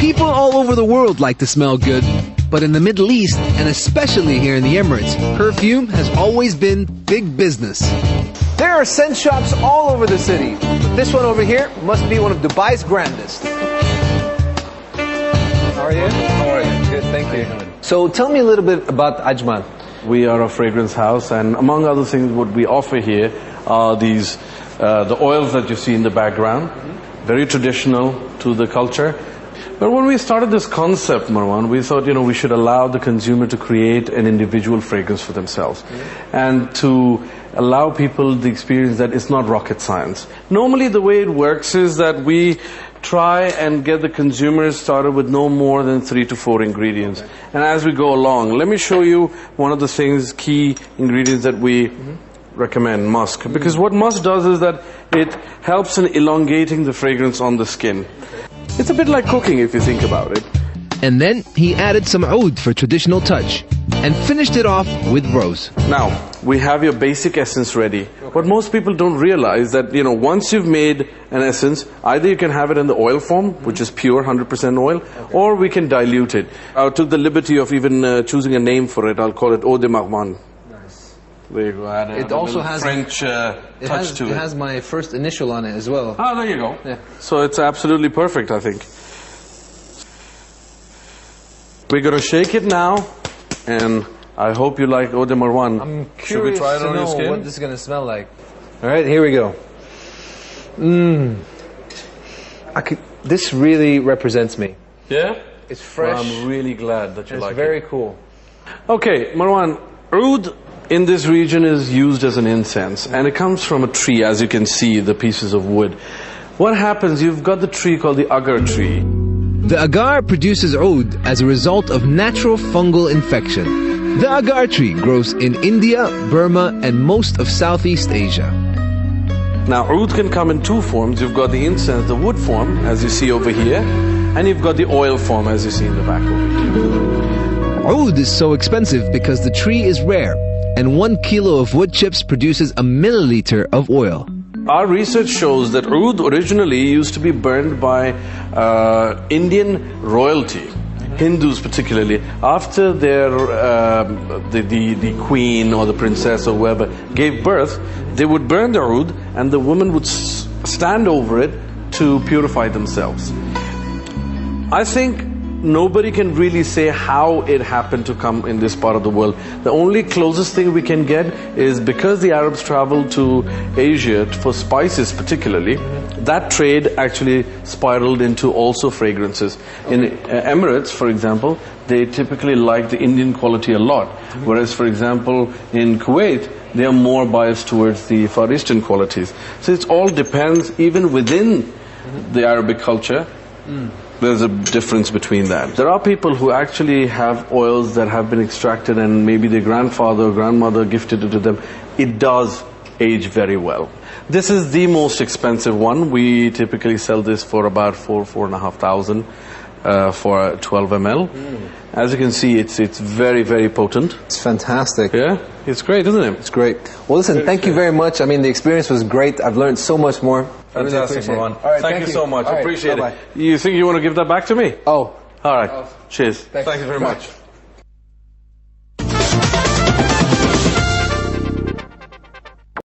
People all over the world like to smell good, but in the Middle East, and especially here in the Emirates, perfume has always been big business. There are scent shops all over the city. This one over here must be one of Dubai's grandest. How are you? How are you? Good, thank you. So tell me a little bit about Ajmal. We are a fragrance house, and among other things, what we offer here are these, the oils that you see in the background, very traditional to the culture. But when we started this concept, Marwan, we thought, we should allow the consumer to create an individual fragrance for themselves, and to allow people the experience that it's not rocket science. Normally the way it works is that we try and get the consumers started with no more than 3 to 4 ingredients. And as we go along, let me show you one of the things, key ingredients that we recommend, musk. Because what musk does is that it helps in elongating the fragrance on the skin. It's a bit like cooking if you think about it. And then he added some oud for traditional touch, and finished it off with rose. Now, we have your basic essence ready. What most people don't realize that, once you've made an essence, either you can have it in the oil form, which is pure 100% oil, or we can dilute it. I took the liberty of even choosing a name for it. I'll call it Eau de Marwan. Nice. There you go. It also has French touch to it. It has my first initial on it as well. Ah, there you go. Yeah. So it's absolutely perfect, I think. We're going to shake it now, and I hope you like Eau de Marwan. I'm curious Should we try it to on your know skin? what this is going to smell like. All right, here we go. This really represents me. Yeah? It's fresh. Well, I'm really glad that you like it. It's very cool. Okay, Marwan, oud in this region is used as an incense, and it comes from a tree, as you can see, the pieces of wood. What happens, you've got the tree called the agar tree. The agar produces oud as a result of natural fungal infection. The agar tree grows in India, Burma, and most of Southeast Asia. Now, oud can come in 2 forms. You've got the incense, the wood form, as you see over here, and you've got the oil form, as you see in the back over here. Oud is so expensive because the tree is rare, and 1 kilo of wood chips produces a milliliter of oil. Our research shows that oud originally used to be burned by Indian royalty, Hindus particularly. After their the queen or the princess or whoever gave birth, they would burn the oud, and the woman would stand over it to purify themselves. I think nobody can really say how it happened to come in this part of the world. The only closest thing we can get is because the Arabs traveled to Asia for spices particularly, that trade actually spiraled into also fragrances. In Emirates, for example, they typically like the Indian quality a lot. Whereas, for example, in Kuwait, they are more biased towards the Far Eastern qualities. So it all depends, even within the Arabic culture. There's a difference between that. There are people who actually have oils that have been extracted and maybe their grandfather or grandmother gifted it to them. It does age very well. This is the most expensive one. We typically sell this for about 4,500 for 12 ml. As you can see, it's very, very potent. It's fantastic. Yeah, it's great, isn't it? It's great. Well, listen, thank you very much. I mean, the experience was great. I've learned so much more. Fantastic, really Marwan. All right, thank you so much. All right, Appreciate bye-bye. it. You think you want to give that back to me? Oh. All right. Cheers. Thank Thank you very much.